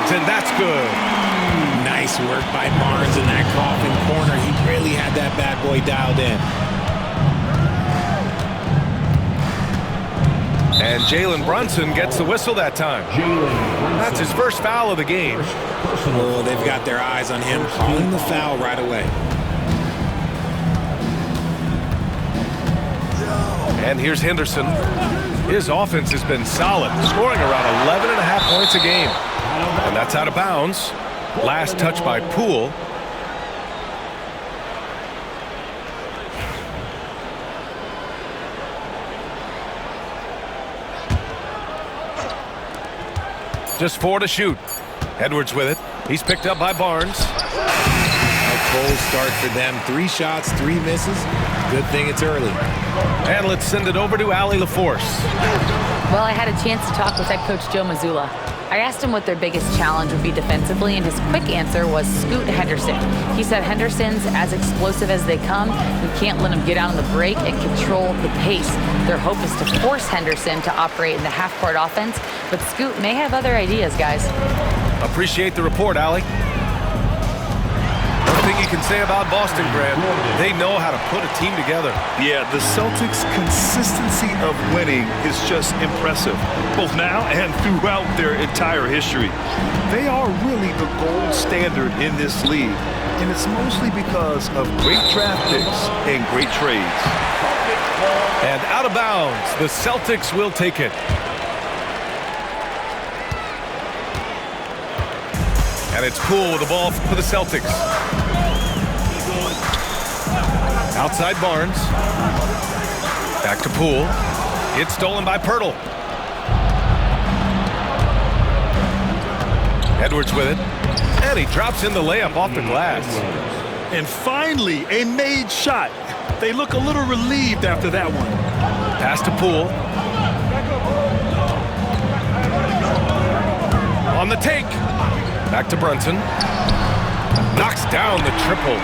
Barnes, and that's good. Nice work by Barnes in that coffin corner. He really had that bad boy dialed in. And Jalen Brunson gets the whistle that time. That's his first foul of the game. Oh, they've got their eyes on him, calling the foul right away. And here's Henderson. His offense has been solid, scoring around 11.5 points a game. And that's out of bounds. Last touch by Poole. Just 4 to shoot. Edwards with it. He's picked up by Barnes. A cold start for them. 3 shots, 3 misses. Good thing it's early. And let's send it over to Allie LaForce. Well, I had a chance to talk with head coach Joe Mazzulla. I asked him what their biggest challenge would be defensively, and his quick answer was Scoot Henderson. He said Henderson's as explosive as they come. We can't let him get out on the break and control the pace. Their hope is to force Henderson to operate in the half-court offense, but Scoot may have other ideas, guys. Appreciate the report, Allie. One thing you can say about Boston, Graham, they know how to put a team together. Yeah, the Celtics' consistency of winning is just impressive, both now and throughout their entire history. They are really the gold standard in this league, and it's mostly because of great draft picks and great trades. And out of bounds, the Celtics will take it. And it's Poole with the ball for the Celtics. Outside Barnes. Back to Poole. It's stolen by Pirtle. Edwards with it. And he drops in the layup off the glass. And finally, a made shot. They look a little relieved after that one. Pass to Poole. On the take. Back to Brunson. Knocks down the triple.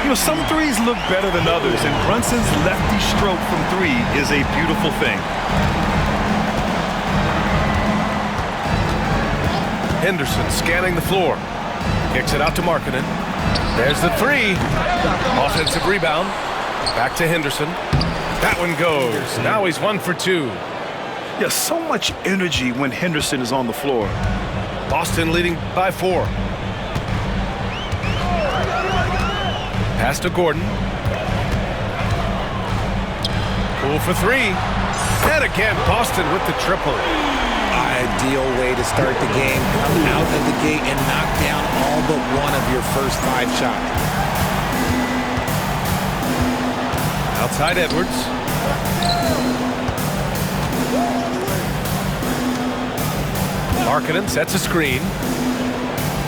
You know, some threes look better than others, and Brunson's lefty stroke from 3 is a beautiful thing. Henderson scanning the floor. Kicks it out to Markkanen. There's the 3. Offensive rebound. Back to Henderson. That one goes. Now he's 1 for 2. Yeah, so much energy when Henderson is on the floor. Boston leading by 4. Pass to Gordon. Poole for 3. And again, Boston with the triple. Ideal way to start the game. Come out of the gate and knock down all but one of your first 5 shots. Outside Edwards. Markkanen sets a screen.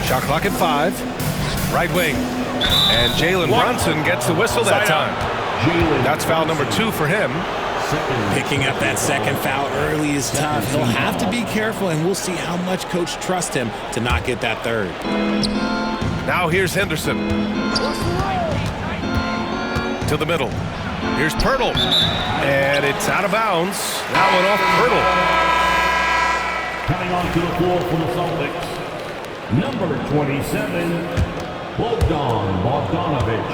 Shot clock at 5. Right wing. And Jalen Brunson gets the whistle that time. That's foul number 2 for him. Picking up that second foul early is tough. He'll have to be careful, and we'll see how much coach trusts him to not get that 3rd. Now here's Henderson. To the middle. Here's Pirtle. And it's out of bounds. That one off Pirtle. Coming onto the floor for the Celtics, number 27, Bogdanovich.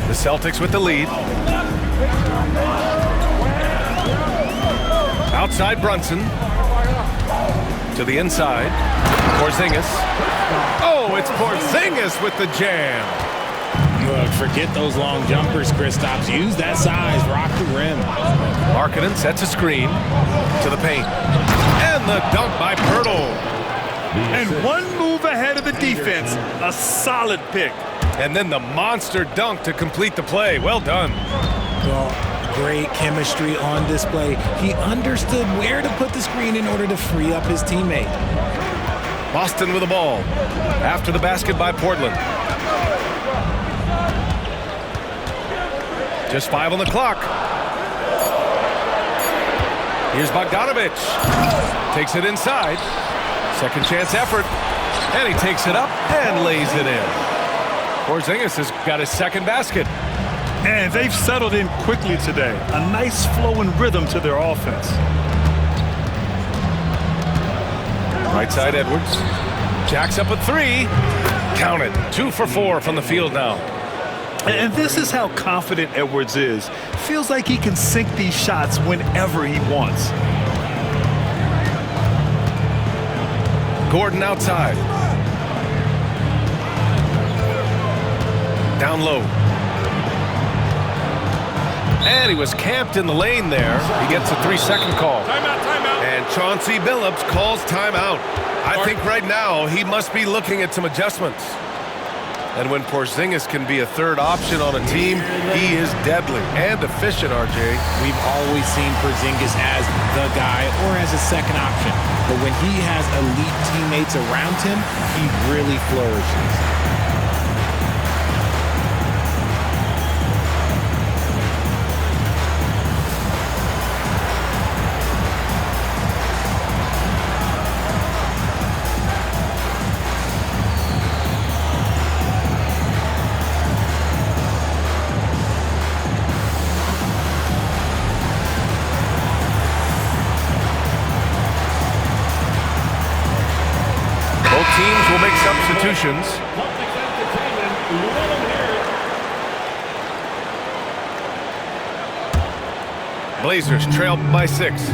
The Celtics with the lead. Outside Brunson. To the inside. Porzingis. Oh, it's Porzingis with the jam. Look, forget those long jumpers, Kristaps. Use that size. Rock the rim. Markkanen sets a screen. To the paint. And the dunk by Pirtle. And one move ahead of the defense. A solid pick. And then the monster dunk to complete the play. Well done. Well, great chemistry on display. He understood where to put the screen in order to free up his teammate. Boston with the ball. After the basket by Portland. Just 5 on the clock. Here's Bogdanovich. Takes it inside. Second chance effort. And he takes it up and lays it in. Porzingis has got his second basket. And they've settled in quickly today. A nice flow and rhythm to their offense. Right side Edwards. Jacks up a three. Count it. 2 for 4 from the field now. And this is how confident Edwards is. Feels like he can sink these shots whenever he wants. Gordon outside. Down low. And he was camped in the lane there. He gets a 3-second call. Timeout. And Chauncey Billups calls timeout. I think right now he must be looking at some adjustments. And when Porzingis can be a third option on a team, he is deadly and efficient, RJ. We've always seen Porzingis as the guy or as a second option. But when he has elite teammates around him, he really flourishes. Teams will make substitutions. Blazers trail by 6.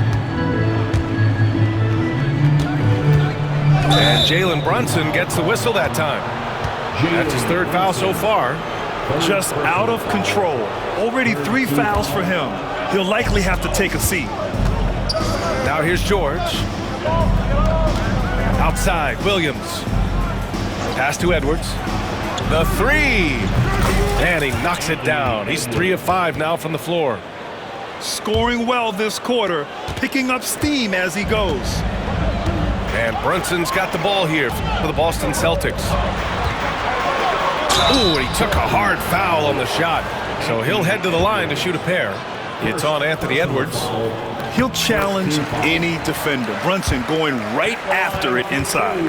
And Jalen Brunson gets the whistle that time. That's his 3rd foul so far. Just out of control. Already 3 fouls for him. He'll likely have to take a seat. Now here's George. Outside, Williams. Pass to Edwards. The 3. And he knocks it down. He's 3 of 5 now from the floor. Scoring well this quarter, picking up steam as he goes. And Brunson's got the ball here for the Boston Celtics. Ooh, and he took a hard foul on the shot. So he'll head to the line to shoot a pair. It's on Anthony Edwards. He'll challenge any defender. Brunson going right after it inside.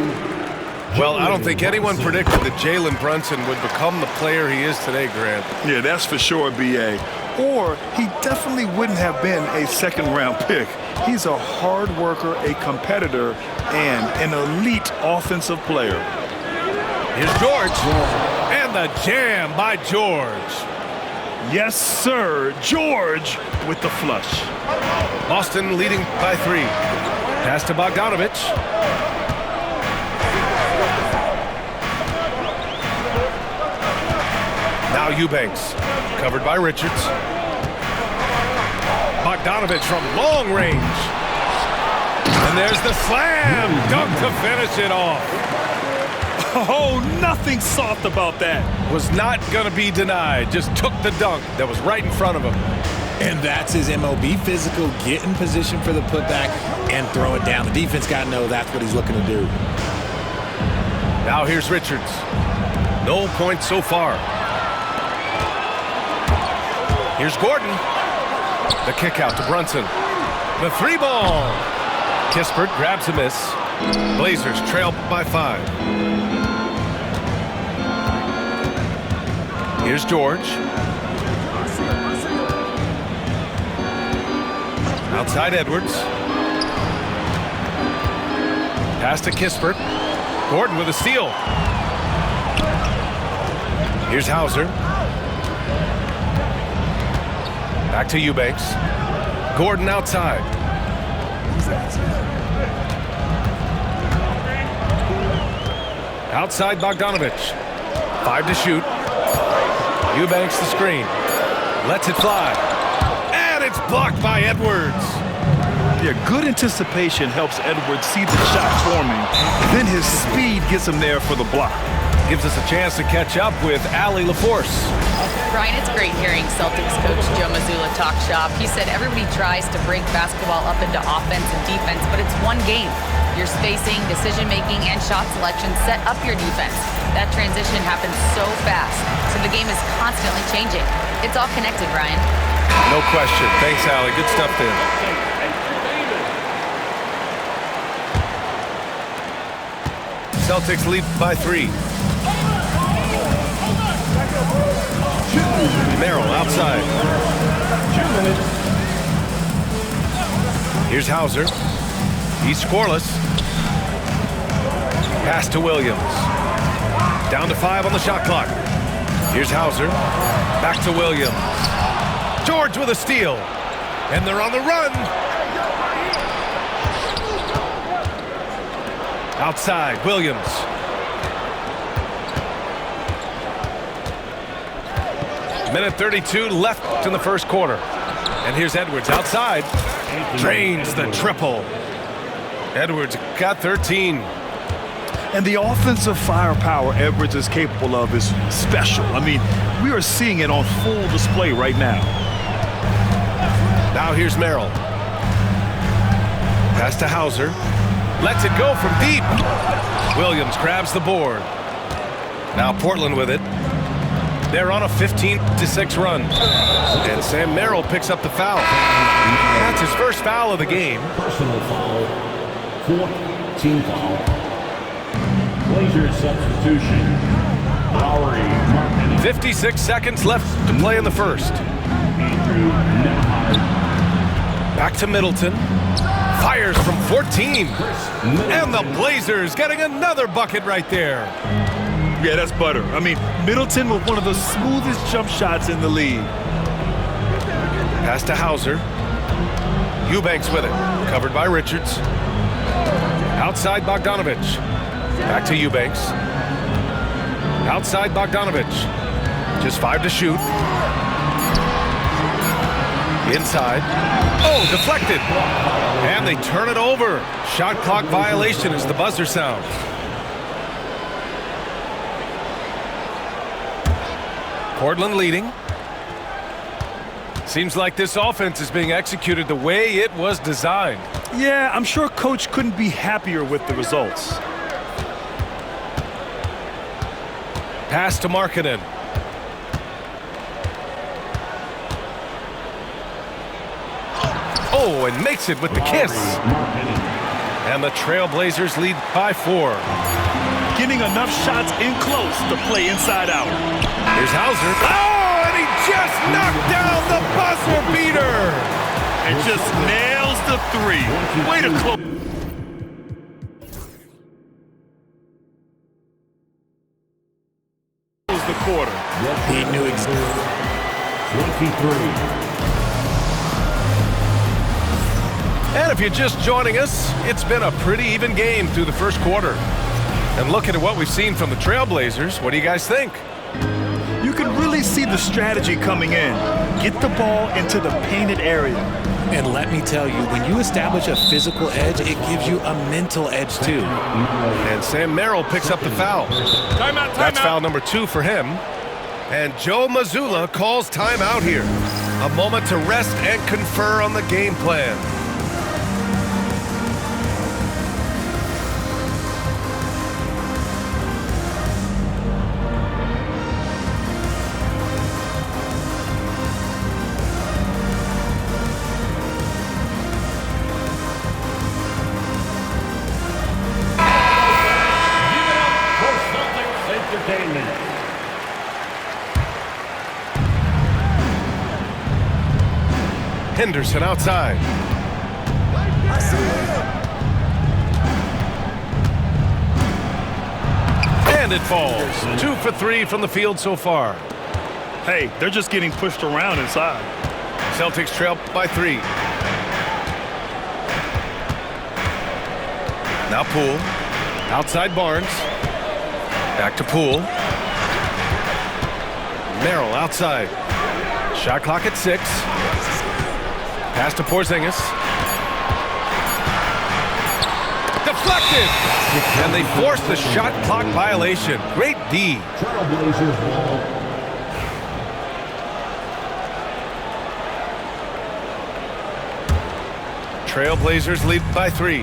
Well, I don't think anyone predicted that Jalen Brunson would become the player he is today, Grant. Yeah, that's for sure, B.A. Or he definitely wouldn't have been a 2nd-round pick. He's a hard worker, a competitor, and an elite offensive player. Here's George. And the jam by George. Yes, sir. George with the flush. Boston leading by 3. Pass to Bogdanovich. Now Eubanks. Covered by Richards. Bogdanovich from long range. And there's the slam. Dunk to finish it off. Oh, nothing soft about that. Was not going to be denied. Just took the dunk that was right in front of him. And that's his MOB, physical, get in position for the putback and throw it down. The defense got to know that's what he's looking to do. Now here's Richards. No points so far. Here's Gordon. The kick out to Brunson. The 3-ball. Kispert grabs a miss. Blazers trail by 5. Here's George. Outside Edwards. Pass to Kispert. Gordon with a steal. Here's Hauser. Back to Eubanks. Gordon outside. Outside Bogdanovich. 5 to shoot. Eubanks the screen. Lets it fly. And it's blocked by Edwards. Yeah, good anticipation helps Edwards see the shot forming. Then his speed gets him there for the block. Gives us a chance to catch up with Allie LaForce. Brian, it's great hearing Celtics coach Joe Mazzulla talk shop. He said everybody tries to break basketball up into offense and defense, but it's one game. Your spacing, decision-making, and shot selection set up your defense. That transition happens so fast, so the game is constantly changing. It's all connected, Brian. No question. Thanks, Allie. Good stuff there. Celtics lead by 3. Merrill outside. Here's Hauser. He's scoreless. Pass to Williams. Down to 5 on the shot clock. Here's Hauser. Back to Williams. George with a steal. And they're on the run. Outside, Williams. Minute 32 left in the first quarter. And here's Edwards outside. Drains the triple. Edwards got 13. And the offensive firepower Edwards is capable of is special. I mean, we are seeing it on full display right now. Now here's Merrill. Pass to Hauser. Lets it go from deep. Williams grabs the board. Now Portland with it. They're on a 15-6 run. And Sam Merrill picks up the foul. That's his first foul of the game. Personal foul. Fourth team foul. Blazers substitution. Lowry, Martin. 56 seconds left to play in the first. Andrew Nembhard. Back to Middleton. Fires from 14. And the Blazers getting another bucket right there. Yeah, that's butter. I mean, Middleton with one of the smoothest jump shots in the league. Pass to Hauser. Eubanks with it. Covered by Richards. Outside Bogdanovich. Back to Eubanks. Outside Bogdanovich. Just 5 to shoot. Inside. Oh, deflected. And they turn it over. Shot clock violation as the buzzer sounds. Portland leading. Seems like this offense is being executed the way it was designed. Yeah, I'm sure Coach couldn't be happier with the results. Pass to Markkanen. Oh, and makes it with the kiss. And the TrailBlazers lead by 4. Getting enough shots in close to play inside out. Here's Hauser. Oh, and he just knocked down the buzzer beater. And just nails the 3. Way to close the quarter. He knew exactly. 23. And if you're just joining us, it's been a pretty even game through the first quarter. And looking at what we've seen from the TrailBlazers, what do you guys think? You can really see the strategy coming in. Get the ball into the painted area. And let me tell you, when you establish a physical edge, it gives you a mental edge too. And Sam Merrill picks up the foul. Timeout. That's foul number 2 for him. And Joe Mazzulla calls timeout here. A moment to rest and confer on the game plan. Henderson outside. And it falls. 2 for 3 from the field so far. Hey, they're just getting pushed around inside. Celtics trail by 3. Now Poole. Outside Barnes. Back to Poole. Merrill outside. Shot clock at 6. Pass to Porzingis. Deflected! And they force the shot clock violation. Great D. TrailBlazers ball. TrailBlazers lead by 3.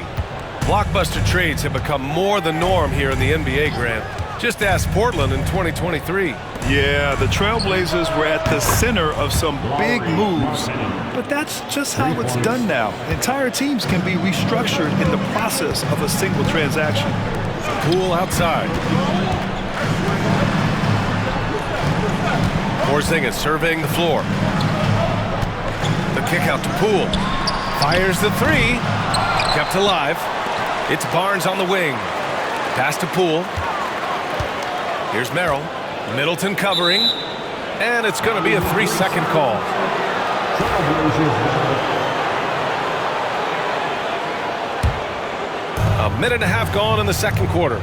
Blockbuster trades have become more the norm here in the NBA, Grant. Just ask Portland in 2023. Yeah, the TrailBlazers were at the center of some big moves, but that's just how it's done now. Entire teams can be restructured in the process of a single transaction. Poole outside. Porzingis surveying the floor. The kick out to Poole. Fires the 3. Kept alive. It's Barnes on the wing. Pass to Poole. Here's Merrill. Middleton covering. And it's going to be a 3-second call. A minute and a half gone in the second quarter.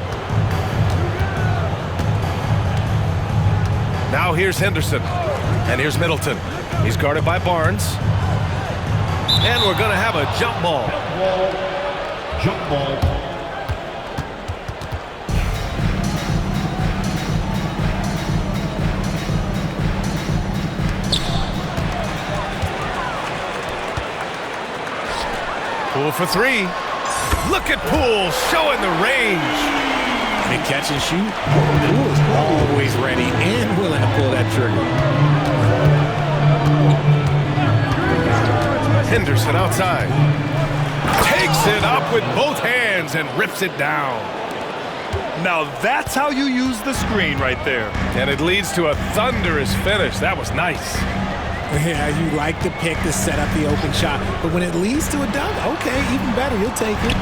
Now here's Henderson. And here's Middleton. He's guarded by Barnes. And we're going to have a jump ball. Jump ball. Poole for three. Look at Poole showing the range. Big catch and shoot. Poole is always ready and willing to pull that trigger. Henderson outside. Takes it up with both hands and rips it down. Now that's how you use the screen right there. And it leads to a thunderous finish. That was nice. Yeah, you like the pick to set up the open shot, but when it leads to a dunk, okay, even better, you'll take it.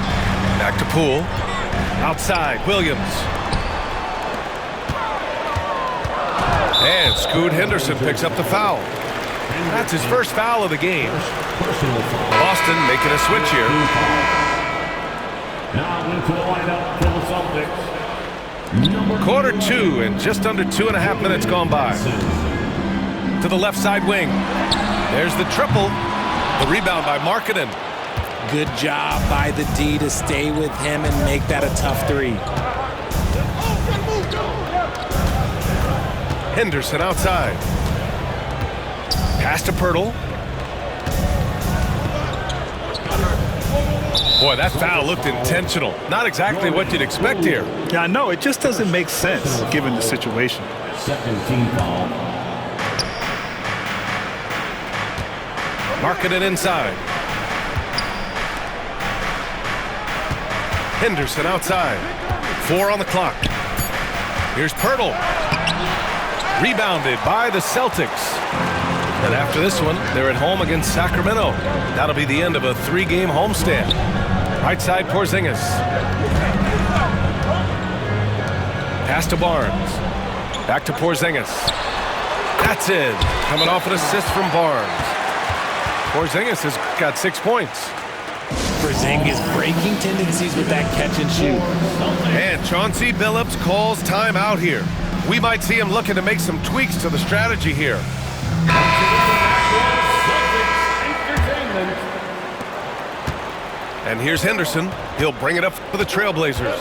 Back to Poole. Outside, Williams. And Scoot Henderson picks up the foul. That's his first foul of the game. Boston making a switch here. Now into the lineup for the Celtics. Quarter two and just under 2.5 minutes gone by. To the left side wing. There's the triple. The rebound by Markkanen. Good job by the D to stay with him and make that a tough three. Henderson outside. Pass to Pirtle. Boy, that foul looked intentional. Not exactly what you'd expect here. Yeah, I know. It just doesn't make sense given the situation. Second team foul. Markkanen inside. Henderson outside. 4 on the clock. Here's Pirtle. Rebounded by the Celtics. And after this one, they're at home against Sacramento. That'll be the end of a 3-game homestand. Right side, Porzingis. Pass to Barnes. Back to Porzingis. That's it. Coming off an assist from Barnes. Porzingis has got 6 points. Porzingis breaking tendencies with that catch and shoot. And Chauncey Billups calls timeout here. We might see him looking to make some tweaks to the strategy here. And here's Henderson. He'll bring it up for the TrailBlazers.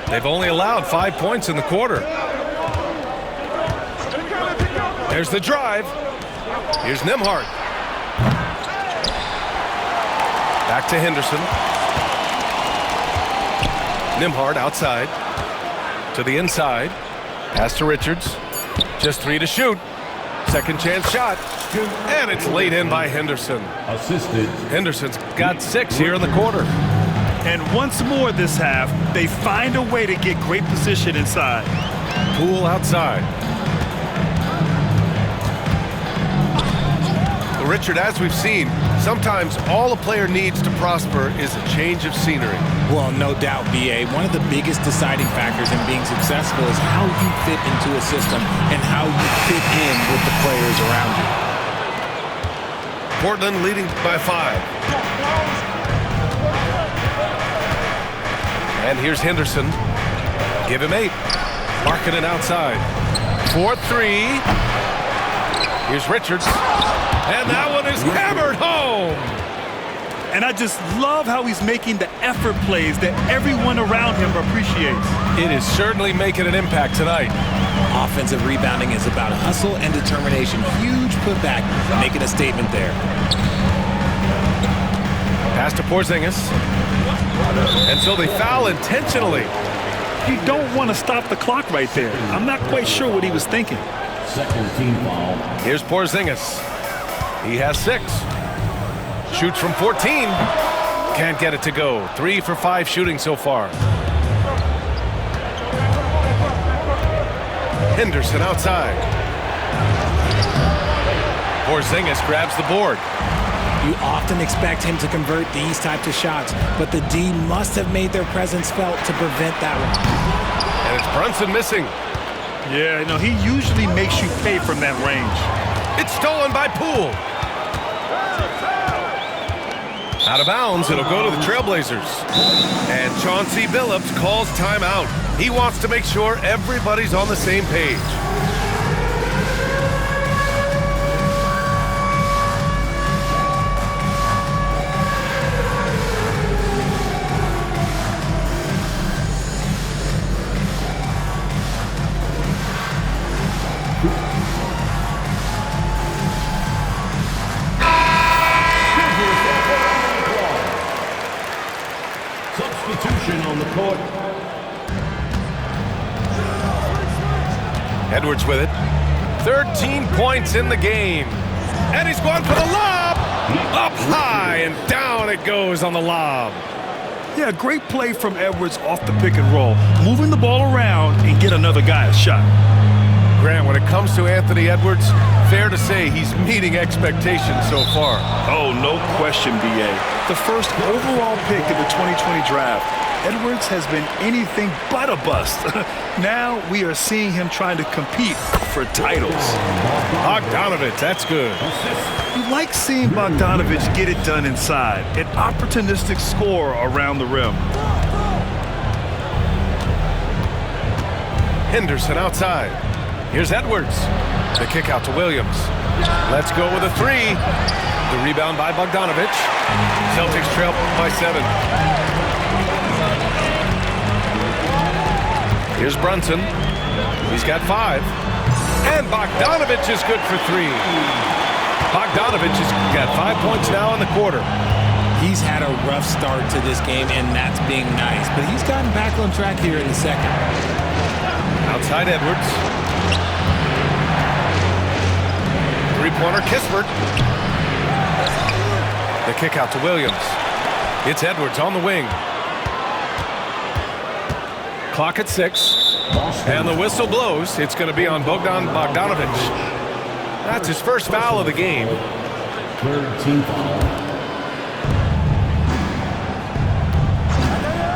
They've only allowed 5 points in the quarter. There's the drive. Here's Nembhard. Back to Henderson. Nembhard outside. To the inside. Pass to Richards. Just 3 to shoot. Second chance shot. And it's laid in by Henderson. Assisted. Henderson's got 6 here in the quarter. And once more this half, they find a way to get great position inside. Poole outside. Richard, as we've seen, sometimes all a player needs to prosper is a change of scenery. Well, no doubt, B.A. One of the biggest deciding factors in being successful is how you fit into a system and how you fit in with the players around you. Portland leading by 5. And here's Henderson. Give him 8. Markkanen outside. 4-3. Here's Richards. And that one is hammered home. And I just love how he's making the effort plays that everyone around him appreciates. It is certainly making an impact tonight. Offensive rebounding is about hustle and determination. Huge putback, making a statement there. Pass to Porzingis. And so they foul intentionally. You don't want to stop the clock right there. I'm not quite sure what he was thinking. Second team foul. Here's Porzingis. He has 6. Shoots from 14. Can't get it to go. 3 for 5 shooting so far. Henderson outside. Porzingis grabs the board. You often expect him to convert these types of shots, but the D must have made their presence felt to prevent that one. And it's Brunson missing. Yeah, you know, he usually makes you pay from that range. It's stolen by Poole. Out of bounds, it'll go to the TrailBlazers. And Chauncey Billups calls timeout. He wants to make sure everybody's on the same page. Substitution on the court. Edwards with it. 13 points in the game. And he's going for the lob. Up high and down it goes on the lob. Yeah, great play from Edwards off the pick and roll. Moving the ball around and get another guy a shot. Grant, when it comes to Anthony Edwards, fair to say he's meeting expectations so far. Oh, no question, B.A. The first overall pick in the 2020 draft. Edwards has been anything but a bust. Now we are seeing him trying to compete for titles. Bogdanovich, that's good. You like seeing Bogdanovich get it done inside. An opportunistic score around the rim. Henderson outside. Here's Edwards. The kick out to Williams. Let's go with a three. The rebound by Bogdanovich. Celtics trail by 7. Here's Brunson. He's got 5. And Bogdanovich is good for 3. Bogdanovich has got 5 points now in the quarter. He's had a rough start to this game, and that's being nice. But he's gotten back on track here in the second. Outside Edwards. Three-pointer Kispert. The kick out to Williams. It's Edwards on the wing. Clock at 6. And the whistle blows. It's going to be on Bogdanovich. That's his first foul of the game. Third team foul.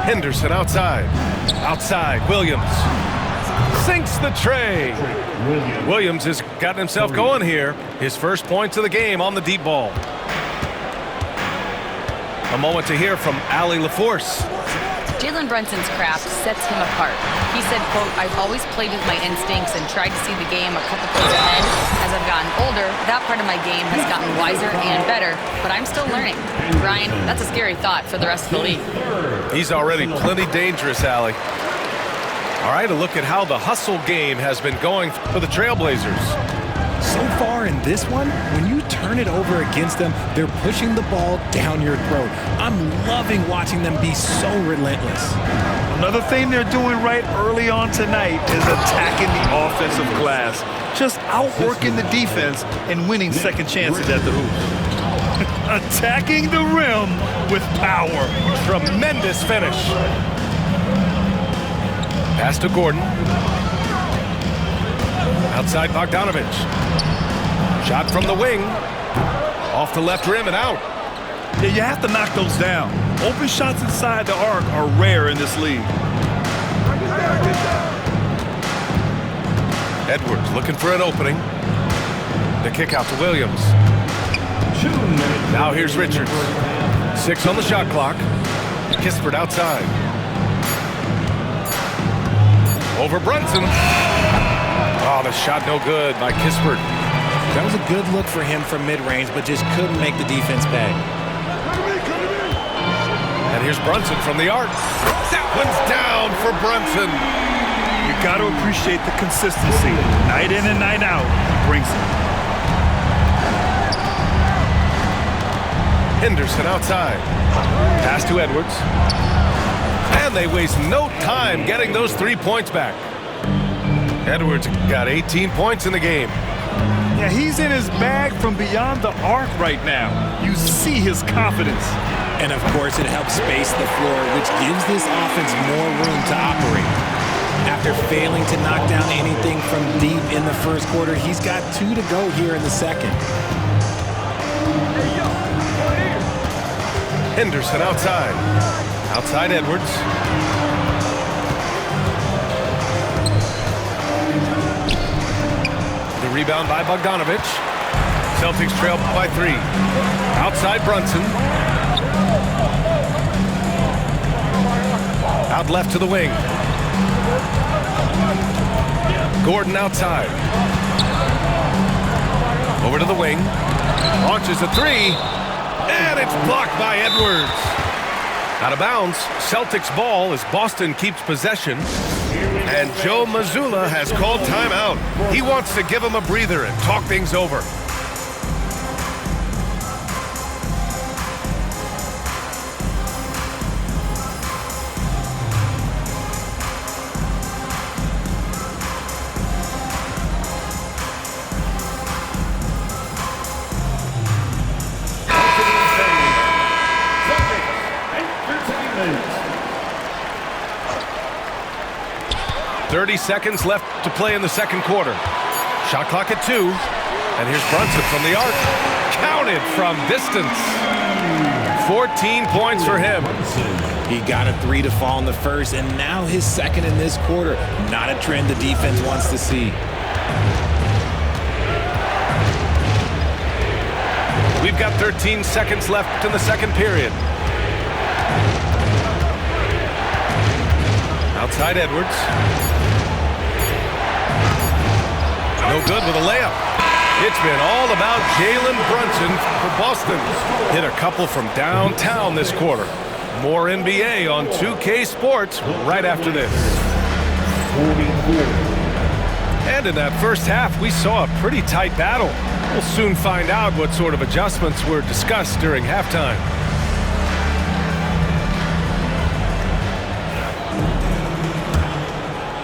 Henderson outside. Outside, Williams. Sinks the tray. Williams has gotten himself going here. His first points of the game on the deep ball. A moment to hear from Allie LaForce. Jalen Brunson's craft sets him apart. He said, quote, "I've always played with my instincts and tried to see the game a couple plays ahead. As I've gotten older, that part of my game has gotten wiser and better, but I'm still learning." Ryan, that's a scary thought for the rest of the league. He's already plenty dangerous, Allie. All right, a look at how the hustle game has been going for the TrailBlazers. So far in this one, when you turn it over against them, they're pushing the ball down your throat. I'm loving watching them be so relentless. Another thing they're doing right early on tonight is attacking the offensive glass. Just outworking the defense and winning second chances at the hoop. Attacking the rim with power. Tremendous finish. Pass to Gordon. Outside Bogdanovich. Shot from the wing. Off the left rim and out. Yeah, you have to knock those down. Open shots inside the arc are rare in this league. Edwards looking for an opening. The kick out to Williams. Now here's Richards. 6 on the shot clock. Kispert outside. Over Brunson. Oh, the shot no good by Kispert. That was a good look for him from mid-range, but just couldn't make the defense pay. And here's Brunson from the arc. That one's down for Brunson. You got to appreciate the consistency. Night in and night out, brings it. Henderson outside. Pass to Edwards. And they waste no time getting those 3 points back. Edwards got 18 points in the game. Yeah, he's in his bag from beyond the arc right now. You see his confidence. And of course, it helps space the floor, which gives this offense more room to operate. After failing to knock down anything from deep in the first quarter, he's got 2 to go here in the second. Henderson outside. Outside Edwards. The rebound by Bogdanovic. Celtics trail by 3. Outside Brunson. Out left to the wing. Gordon outside. Over to the wing. Launches a 3. And it's blocked by Edwards. Out of bounds. Celtics ball as Boston keeps possession. And Joe Mazzulla has called timeout. He wants to give him a breather and talk things over. Entertainment. 30 seconds left to play in the second quarter. Shot clock at 2. And here's Brunson from the arc. Counted from distance. 14 points for him. He got a 3 to fall in the first, and now his second in this quarter. Not a trend the defense wants to see. We've got 13 seconds left in the second period. Outside Edwards. No good with a layup. It's been all about Jalen Brunson for Boston. Hit a couple from downtown this quarter. More NBA on 2K Sports right after this. And in that first half, we saw a pretty tight battle. We'll soon find out what sort of adjustments were discussed during halftime.